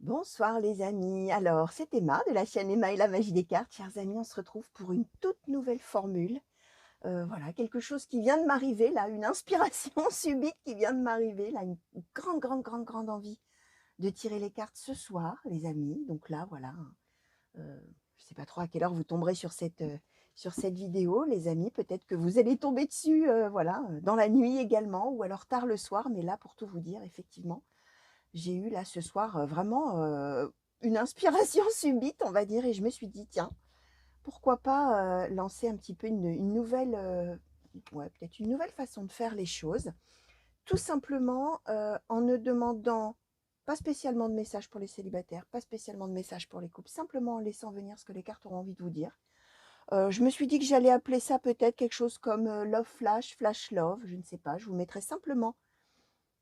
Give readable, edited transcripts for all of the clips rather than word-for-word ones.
Bonsoir les amis, alors c'est Emma de la chaîne Emma et la magie des cartes. Chers amis, on se retrouve pour une toute nouvelle formule. Voilà, quelque chose qui vient de m'arriver là, une inspiration subite qui vient de m'arriver là, une grande envie de tirer les cartes ce soir les amis. Donc là voilà, je ne sais pas trop à quelle heure vous tomberez sur cette vidéo les amis. Peut-être que vous allez tomber dessus voilà, dans la nuit également ou alors tard le soir. Mais là pour tout vous dire, effectivement, j'ai eu là ce soir vraiment une inspiration subite, on va dire, et je me suis dit, tiens, pourquoi pas lancer un petit peu une nouvelle, ouais, peut-être une nouvelle façon de faire les choses, tout simplement en ne demandant pas spécialement de messages pour les célibataires, pas spécialement de messages pour les couples, simplement en laissant venir ce que les cartes auront envie de vous dire. Je me suis dit que j'allais appeler ça peut-être quelque chose comme Love Flash, Flash Love, je ne sais pas, je vous mettrai simplement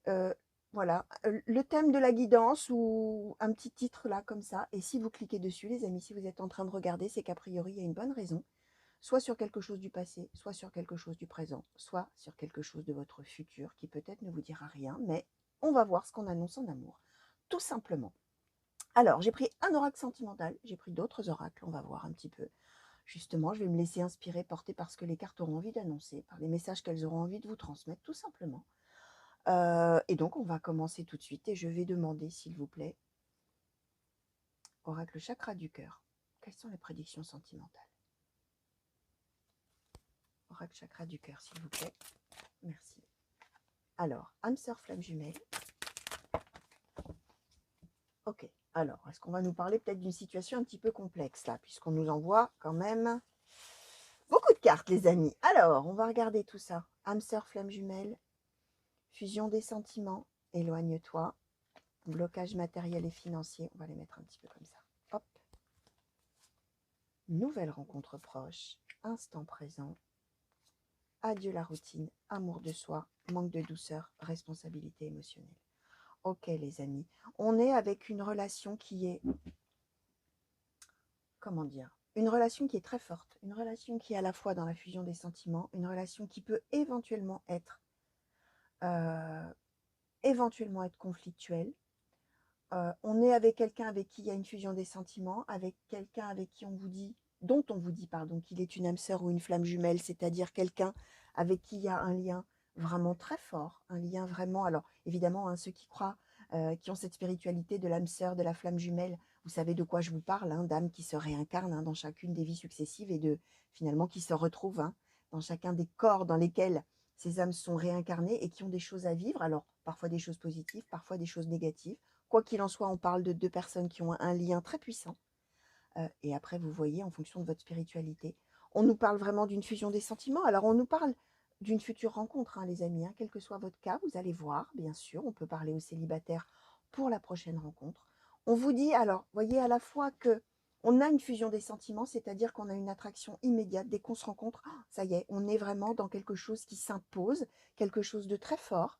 Heu, voilà, le thème de la guidance ou un petit titre là comme ça, et si vous cliquez dessus les amis, si vous êtes en train de regarder, c'est qu'a priori il y a une bonne raison, soit sur quelque chose du passé, soit sur quelque chose du présent, soit sur quelque chose de votre futur qui peut-être ne vous dira rien, mais on va voir ce qu'on annonce en amour, tout simplement. Alors j'ai pris un oracle sentimental, j'ai pris d'autres oracles, on va voir un petit peu. Justement, je vais me laisser inspirer, porter par ce que les cartes auront envie d'annoncer, par les messages qu'elles auront envie de vous transmettre, tout simplement. Et donc on va commencer tout de suite et je vais demander, s'il vous plaît, oracle chakra du cœur, quelles sont les prédictions sentimentales? Oracle chakra du cœur, s'il vous plaît. Merci. Alors, âme sœur flamme jumelle. Ok. Alors, est-ce qu'on va nous parler peut-être d'une situation un petit peu complexe là, puisqu'on nous envoie quand même beaucoup de cartes, les amis. Alors, on va regarder tout ça. Âme sœur flamme jumelle, fusion des sentiments, éloigne-toi, blocage matériel et financier. On va les mettre un petit peu comme ça. Hop. Nouvelle rencontre proche, instant présent, adieu la routine, amour de soi, manque de douceur, responsabilité émotionnelle. Ok les amis, on est avec une relation qui est, comment dire, une relation qui est très forte, une relation qui est à la fois dans la fusion des sentiments, une relation qui peut euh, éventuellement être conflictuelle. On est avec quelqu'un avec qui il y a une fusion des sentiments, avec quelqu'un avec qui on vous dit, dont on vous dit, pardon, qu'il est une âme sœur ou une flamme jumelle, c'est-à-dire quelqu'un avec qui il y a un lien vraiment très fort, un lien vraiment, alors évidemment, hein, ceux qui croient, qui ont cette spiritualité de l'âme sœur, de la flamme jumelle, vous savez de quoi je vous parle, hein, d'âmes qui se réincarnent dans chacune des vies successives et de finalement qui se retrouvent dans chacun des corps dans lesquels ces âmes sont réincarnées et qui ont des choses à vivre, alors parfois des choses positives, parfois des choses négatives. Quoi qu'il en soit, on parle de deux personnes qui ont un lien très puissant. Et après, vous voyez, en fonction de votre spiritualité, on nous parle vraiment d'une fusion des sentiments. Alors, on nous parle d'une future rencontre, hein, les amis. Hein, quel que soit votre cas, vous allez voir, bien sûr, on peut parler aux célibataires pour la prochaine rencontre. On vous dit, alors, voyez à la fois que on a une fusion des sentiments, c'est-à-dire qu'on a une attraction immédiate. Dès qu'on se rencontre, ça y est, on est vraiment dans quelque chose qui s'impose, quelque chose de très fort.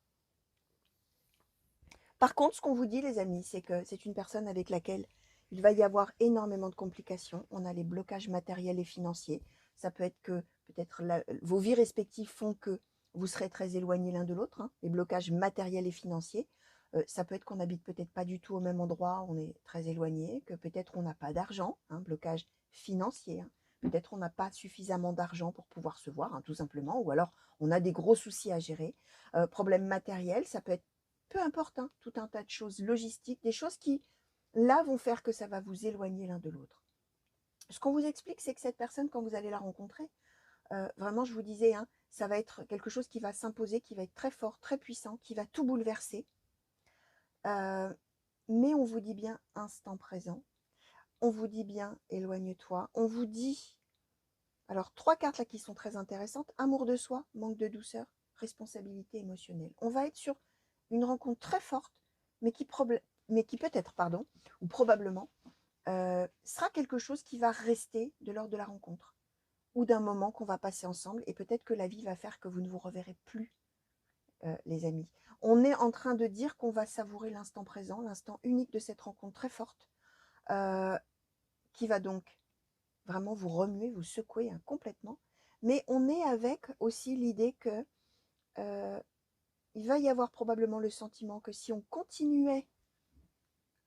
Par contre, ce qu'on vous dit, les amis, c'est que c'est une personne avec laquelle il va y avoir énormément de complications. On a les blocages matériels et financiers. Ça peut être que peut-être vos vies respectives font que vous serez très éloignés l'un de l'autre. Hein, les blocages matériels et financiers. Ça peut être qu'on n'habite peut-être pas du tout au même endroit, on est très éloigné, que peut-être on n'a pas d'argent, hein, blocage financier. Hein. Peut-être on n'a pas suffisamment d'argent pour pouvoir se voir, hein, tout simplement, ou alors on a des gros soucis à gérer. Problème matériel, ça peut être peu importe, hein, tout un tas de choses logistiques, des choses qui, là, vont faire que ça va vous éloigner l'un de l'autre. Ce qu'on vous explique, c'est que cette personne, quand vous allez la rencontrer, vraiment, je vous disais, hein, ça va être quelque chose qui va s'imposer, qui va être très fort, très puissant, qui va tout bouleverser. Euh, mais on vous dit bien instant présent, on vous dit bien éloigne-toi, on vous dit, alors trois cartes là qui sont très intéressantes, amour de soi, manque de douceur, responsabilité émotionnelle. On va être sur une rencontre très forte, mais qui peut-être, pardon, ou probablement, sera quelque chose qui va rester de lors de la rencontre, ou d'un moment qu'on va passer ensemble, et peut-être que la vie va faire que vous ne vous reverrez plus, les amis. On est en train de dire qu'on va savourer l'instant présent, l'instant unique de cette rencontre très forte, euh, qui va donc vraiment vous remuer, vous secouer hein, complètement. Mais on est avec aussi l'idée que il va y avoir probablement le sentiment que si on continuait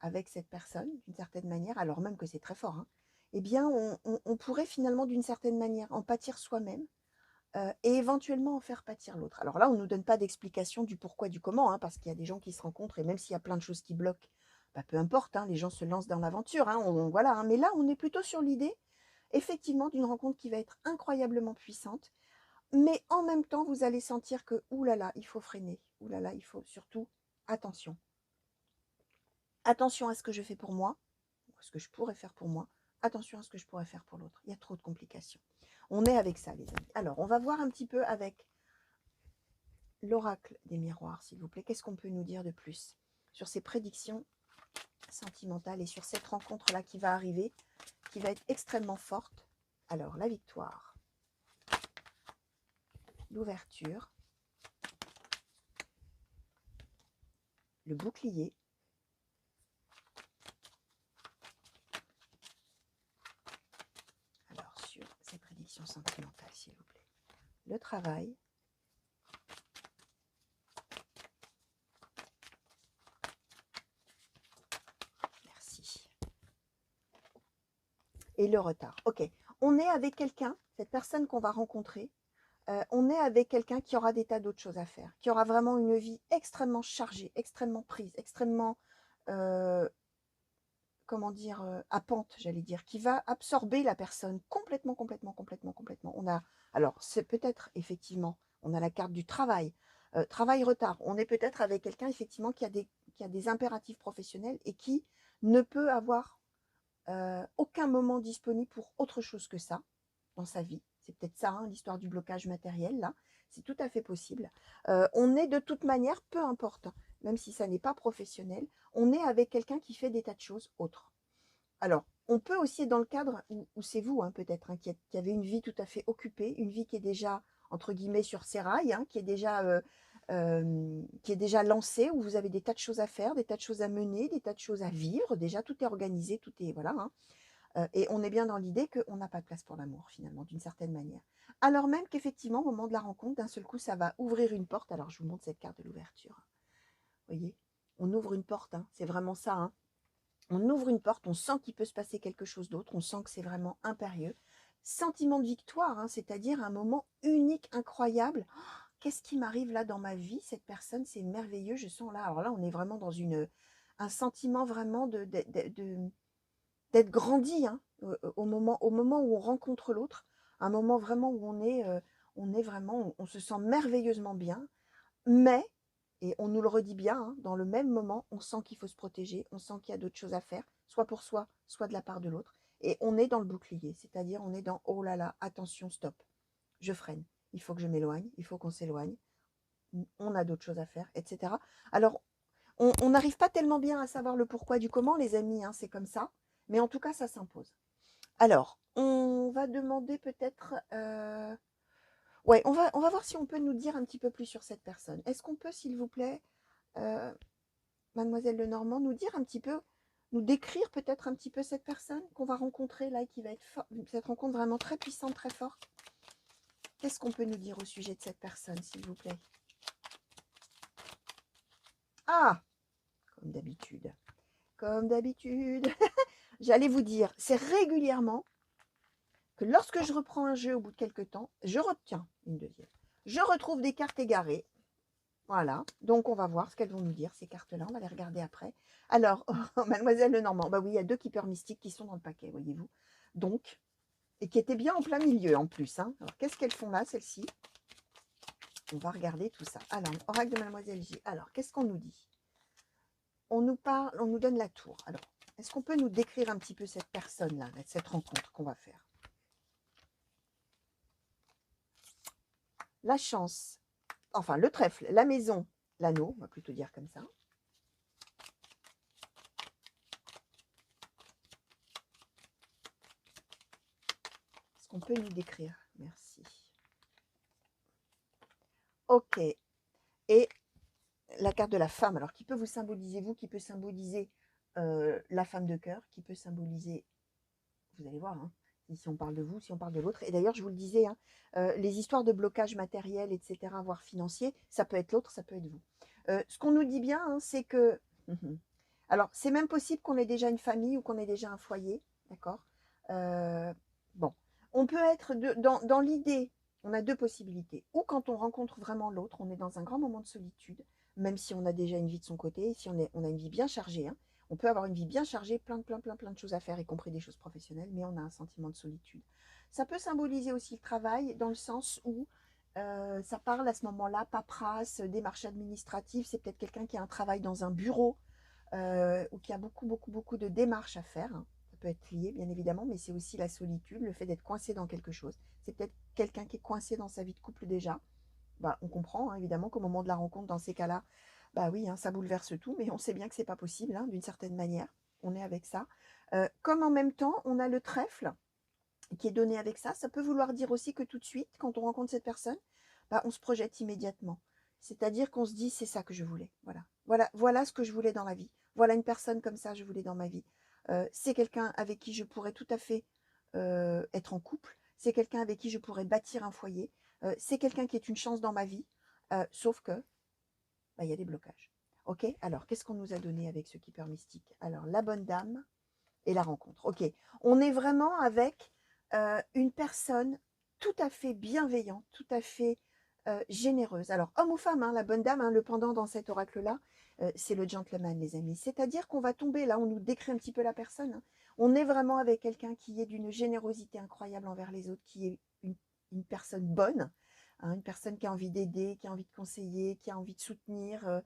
avec cette personne, d'une certaine manière, alors même que c'est très fort, hein, eh bien, on pourrait finalement, d'une certaine manière, en pâtir soi-même et éventuellement en faire pâtir l'autre. Alors là, on ne nous donne pas d'explication du pourquoi, du comment, hein, parce qu'il y a des gens qui se rencontrent et même s'il y a plein de choses qui bloquent, bah, peu importe, hein, les gens se lancent dans l'aventure, hein, voilà, hein, mais là, on est plutôt sur l'idée, effectivement, d'une rencontre qui va être incroyablement puissante, mais en même temps, vous allez sentir que, oulala, il faut freiner, oulala, il faut surtout, attention. Attention à ce que je fais pour moi, ce que je pourrais faire pour moi, attention à ce que je pourrais faire pour l'autre. Il y a trop de complications. On est avec ça, les amis. Alors, on va voir un petit peu avec l'oracle des miroirs, s'il vous plaît. Qu'est-ce qu'on peut nous dire de plus sur ces prédictions sentimentales et sur cette rencontre-là qui va arriver, qui va être extrêmement forte? Alors, la victoire, l'ouverture, le bouclier, alors sur ces prédictions sentimentales, s'il vous plaît, le travail, merci, et le retard. Ok, on est avec quelqu'un, cette personne qu'on va rencontrer, on est avec quelqu'un qui aura des tas d'autres choses à faire, qui aura vraiment une vie extrêmement chargée, extrêmement prise, extrêmement, comment dire, à pente, j'allais dire, qui va absorber la personne complètement, complètement, complètement, complètement. On a, alors c'est peut-être effectivement, on a la carte du travail, travail retard. On est peut-être avec quelqu'un effectivement qui a des impératifs professionnels et qui ne peut avoir aucun moment disponible pour autre chose que ça dans sa vie. C'est peut-être ça, hein, l'histoire du blocage matériel, là. C'est tout à fait possible. On est de toute manière, peu importe, même si ça n'est pas professionnel, on est avec quelqu'un qui fait des tas de choses autres. Alors, on peut aussi être dans le cadre où c'est vous, hein, peut-être, hein, qui avez une vie tout à fait occupée, une vie qui est déjà, entre guillemets, sur ses rails, hein, qui est déjà lancée, où vous avez des tas de choses à faire, des tas de choses à mener, des tas de choses à vivre. Déjà, tout est organisé, tout est, voilà, hein. Et on est bien dans l'idée qu'on n'a pas de place pour l'amour, finalement, d'une certaine manière. Alors même qu'effectivement, au moment de la rencontre, d'un seul coup, ça va ouvrir une porte. Alors, je vous montre cette carte de l'ouverture. Vous voyez, on ouvre une porte, hein, c'est vraiment ça. Hein. On ouvre une porte, on sent qu'il peut se passer quelque chose d'autre, on sent que c'est vraiment impérieux. Sentiment de victoire, hein, c'est-à-dire un moment unique, incroyable. Oh, qu'est-ce qui m'arrive là dans ma vie? Cette personne, c'est merveilleux, je sens là. Alors là, on est vraiment dans un sentiment vraiment d'être grandi, hein, au moment où on rencontre l'autre, un moment vraiment où on est vraiment, on se sent merveilleusement bien, mais, et on nous le redit bien, hein, dans le même moment, on sent qu'il faut se protéger, on sent qu'il y a d'autres choses à faire, soit pour soi, soit de la part de l'autre, et on est dans le bouclier, c'est-à-dire on est dans, oh là là, attention, stop, je freine, il faut que je m'éloigne, il faut qu'on s'éloigne, on a d'autres choses à faire, etc. Alors, on n'arrive pas tellement bien à savoir le pourquoi du comment, les amis, hein, c'est comme ça. Mais en tout cas, ça s'impose. Alors, on va demander peut-être... ouais, on va voir si on peut nous dire un petit peu plus sur cette personne. Est-ce qu'on peut, s'il vous plaît, euh, mademoiselle Lenormand, nous dire un petit peu, nous décrire peut-être un petit peu cette personne qu'on va rencontrer là, qui va être cette rencontre vraiment très puissante, très forte. Qu'est-ce qu'on peut nous dire au sujet de cette personne, s'il vous plaît? Ah, comme d'habitude. Comme d'habitude. J'allais vous dire, c'est régulièrement que lorsque je reprends un jeu au bout de quelques temps, je retiens une deuxième. Je retrouve des cartes égarées. Voilà, donc on va voir ce qu'elles vont nous dire, ces cartes-là, on va les regarder après. Alors, Mademoiselle Lenormand, bah oui, il y a 2 keepers mystiques qui sont dans le paquet, voyez-vous. Donc, et qui étaient bien en plein milieu en plus. Hein. Alors, qu'est-ce qu'elles font là, celles-ci? On va regarder tout ça. Alors, oracle de Mademoiselle J. Alors, qu'est-ce qu'on nous dit? On nous parle, on nous donne la tour. Alors, est-ce qu'on peut nous décrire un petit peu cette personne-là, cette rencontre qu'on va faire? La chance, enfin le trèfle, la maison, l'anneau, on va plutôt dire comme ça. Est-ce qu'on peut nous décrire? Merci. Ok. Et la carte de la femme, alors qui peut vous symboliser, vous, qui peut symboliser la femme de cœur, qui peut symboliser, vous allez voir, hein, si on parle de vous, si on parle de l'autre. Et d'ailleurs, je vous le disais, hein, les histoires de blocage matériel, etc., voire financier, ça peut être l'autre, ça peut être vous. Ce qu'on nous dit bien, hein, c'est que Alors, c'est même possible qu'on ait déjà une famille ou qu'on ait déjà un foyer, d'accord? Bon, on peut être dans l'idée, on a deux possibilités. Ou quand on rencontre vraiment l'autre, on est dans un grand moment de solitude, même si on a déjà une vie de son côté, si on a une vie bien chargée, hein. On peut avoir une vie bien chargée, plein de choses à faire, y compris des choses professionnelles, mais on a un sentiment de solitude. Ça peut symboliser aussi le travail, dans le sens où ça parle à ce moment-là, paperasse, démarche administrative, c'est peut-être quelqu'un qui a un travail dans un bureau, ou qui a beaucoup de démarches à faire, hein. Ça peut être lié, bien évidemment, mais c'est aussi la solitude, le fait d'être coincé dans quelque chose. C'est peut-être quelqu'un qui est coincé dans sa vie de couple déjà. Bah, on comprend, hein, évidemment, qu'au moment de la rencontre, dans ces cas-là, bah oui, hein, ça bouleverse tout, mais on sait bien que c'est pas possible, hein, d'une certaine manière. On est avec ça. Comme en même temps, on a le trèfle qui est donné avec ça. Ça peut vouloir dire aussi que tout de suite, quand on rencontre cette personne, bah, on se projette immédiatement. C'est-à-dire qu'on se dit, c'est ça que je voulais. Voilà ce que je voulais dans la vie. Voilà une personne comme ça, je voulais dans ma vie. C'est quelqu'un avec qui je pourrais tout à fait être en couple. C'est quelqu'un avec qui je pourrais bâtir un foyer. C'est quelqu'un qui est une chance dans ma vie. Sauf que, bah, y a des blocages. Ok. Alors, qu'est-ce qu'on nous a donné avec ce keeper mystique? Alors, la bonne dame et la rencontre. Ok. On est vraiment avec une personne tout à fait bienveillante, tout à fait généreuse. Alors, homme ou femme, hein, la bonne dame, hein, le pendant dans cet oracle-là, c'est le gentleman, les amis. C'est-à-dire qu'on va tomber, là, on nous décrit un petit peu la personne, hein. On est vraiment avec quelqu'un qui est d'une générosité incroyable envers les autres, qui est une personne bonne, hein, une personne qui a envie d'aider, qui a envie de conseiller, qui a envie de soutenir,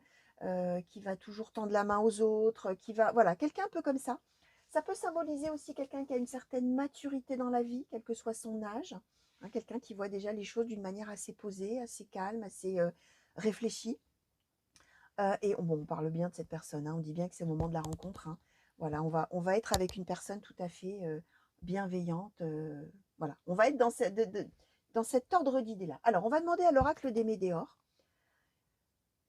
qui va toujours tendre la main aux autres, qui va... Voilà, quelqu'un un peu comme ça. Ça peut symboliser aussi quelqu'un qui a une certaine maturité dans la vie, quel que soit son âge, hein, quelqu'un qui voit déjà les choses d'une manière assez posée, assez calme, assez réfléchie. Et bon, on parle bien de cette personne, hein, on dit bien que c'est le moment de la rencontre, hein. Voilà, on va être avec une personne tout à fait bienveillante. Voilà, on va être dans cet ordre d'idées-là. Alors, on va demander à l'oracle des Médéors.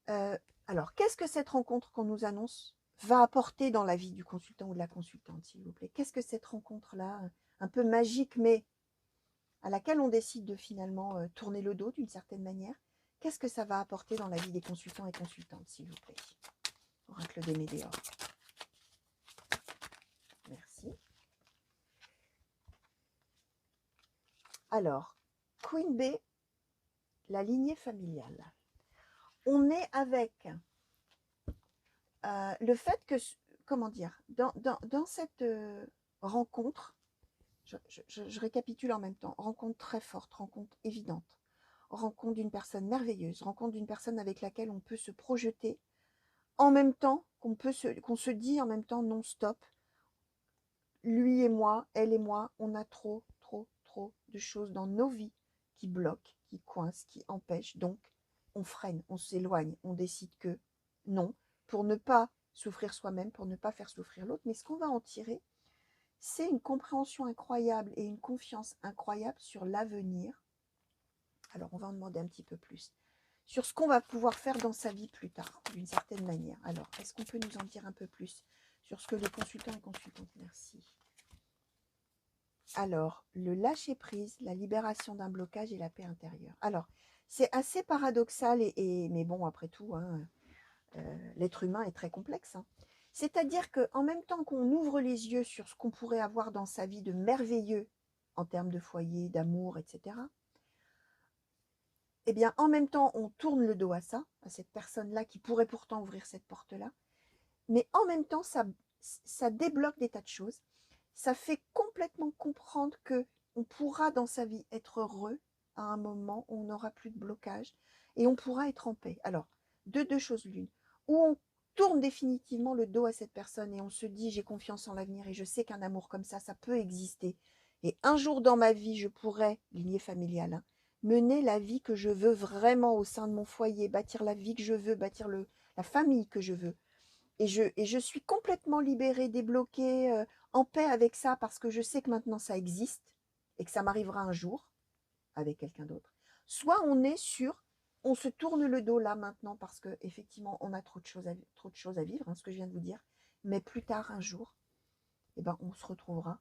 Alors, qu'est-ce que cette rencontre qu'on nous annonce va apporter dans la vie du consultant ou de la consultante, s'il vous plaît? Qu'est-ce que cette rencontre-là, un peu magique, mais à laquelle on décide de finalement tourner le dos d'une certaine manière, qu'est-ce que ça va apporter dans la vie des consultants et consultantes, s'il vous plaît? Oracle des Médéors. Merci. Alors, Queen B, la lignée familiale. On est avec le fait que, comment dire, dans cette rencontre, je récapitule en même temps, rencontre très forte, rencontre évidente, rencontre d'une personne merveilleuse, rencontre d'une personne avec laquelle on peut se projeter, en même temps qu'on se dit en même temps non stop, lui et moi, elle et moi, on a trop de choses dans nos vies qui bloquent, qui coincent, qui empêchent. Donc, on freine, on s'éloigne, on décide que non, pour ne pas souffrir soi-même, pour ne pas faire souffrir l'autre. Mais ce qu'on va en tirer, c'est une compréhension incroyable et une confiance incroyable sur l'avenir. Alors, on va en demander un petit peu plus sur ce qu'on va pouvoir faire dans sa vie plus tard, d'une certaine manière. Alors, est-ce qu'on peut nous en dire un peu plus sur ce que les consultants et consultantes? Merci. Alors, le lâcher-prise, la libération d'un blocage et la paix intérieure. Alors, c'est assez paradoxal, mais bon, après tout, hein, l'être humain est très complexe, hein. C'est-à-dire qu'en même temps qu'on ouvre les yeux sur ce qu'on pourrait avoir dans sa vie de merveilleux en termes de foyer, d'amour, etc., eh bien, en même temps, on tourne le dos à ça, à cette personne-là qui pourrait pourtant ouvrir cette porte-là, mais en même temps, ça débloque des tas de choses. Ça fait complètement comprendre que on pourra dans sa vie être heureux à un moment où on n'aura plus de blocage et on pourra être en paix. Alors, de deux choses l'une. Ou on tourne définitivement le dos à cette personne et on se dit j'ai confiance en l'avenir et je sais qu'un amour comme ça peut exister. Et un jour dans ma vie, je pourrais, lignée familiale, hein, mener la vie que je veux vraiment au sein de mon foyer, bâtir la vie que je veux, bâtir la famille que je veux. Et je suis complètement libérée, débloquée, en paix avec ça parce que je sais que maintenant ça existe et que ça m'arrivera un jour avec quelqu'un d'autre. Soit on se tourne le dos là maintenant parce que effectivement on a trop de choses à vivre, hein, ce que je viens de vous dire. Mais plus tard, un jour, eh ben, on se retrouvera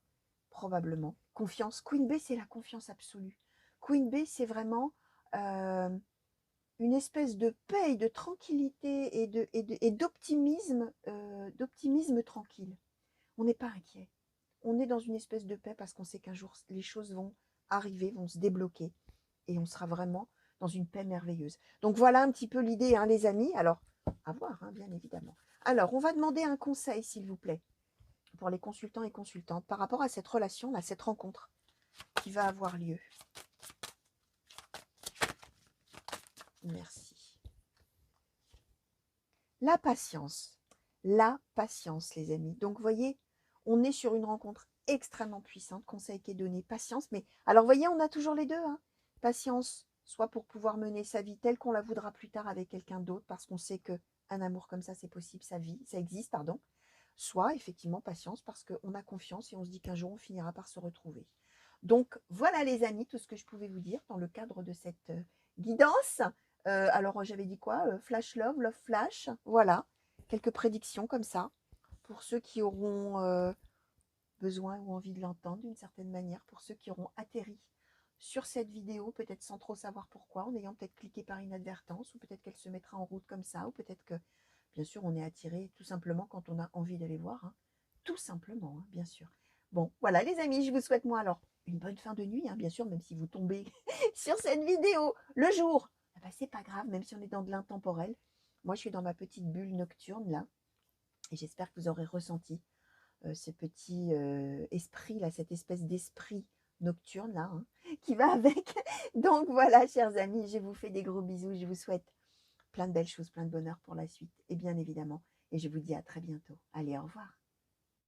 probablement. Confiance. Queen B, c'est la confiance absolue. Queen B, c'est vraiment une espèce de paix et de tranquillité et d'optimisme tranquille. On n'est pas inquiet. On est dans une espèce de paix parce qu'on sait qu'un jour, les choses vont arriver, vont se débloquer et on sera vraiment dans une paix merveilleuse. Donc voilà un petit peu l'idée, hein, les amis. Alors, à voir, hein, bien évidemment. Alors, on va demander un conseil, s'il vous plaît, pour les consultants et consultantes par rapport à cette relation, à cette rencontre qui va avoir lieu. Merci. La patience, les amis. Donc, vous voyez, on est sur une rencontre extrêmement puissante, conseil qui est donné, patience. Mais alors, vous voyez, on a toujours les deux, hein. Patience, soit pour pouvoir mener sa vie telle qu'on la voudra plus tard avec quelqu'un d'autre, parce qu'on sait que un amour comme ça, c'est possible, sa vie, ça existe, pardon. Soit, effectivement, patience, parce qu'on a confiance et on se dit qu'un jour, on finira par se retrouver. Donc, voilà, les amis, tout ce que je pouvais vous dire dans le cadre de cette guidance. Alors, j'avais dit quoi? Flash love, love flash. Voilà, quelques prédictions comme ça pour ceux qui auront besoin ou envie de l'entendre d'une certaine manière, pour ceux qui auront atterri sur cette vidéo, peut-être sans trop savoir pourquoi, en ayant peut-être cliqué par inadvertance, ou peut-être qu'elle se mettra en route comme ça, ou peut-être que, bien sûr, on est attiré tout simplement quand on a envie d'aller voir, hein. Tout simplement, hein, bien sûr. Bon, voilà les amis, je vous souhaite moi alors une bonne fin de nuit, hein, bien sûr, même si vous tombez sur cette vidéo le jour, eh ben, c'est pas grave, même si on est dans de l'intemporel. Moi, je suis dans ma petite bulle nocturne là, et j'espère que vous aurez ressenti ce petit esprit là, cette espèce d'esprit nocturne là, hein, qui va avec. Donc voilà, chers amis, je vous fais des gros bisous, je vous souhaite plein de belles choses, plein de bonheur pour la suite, et bien évidemment, et je vous dis à très bientôt. Allez, au revoir.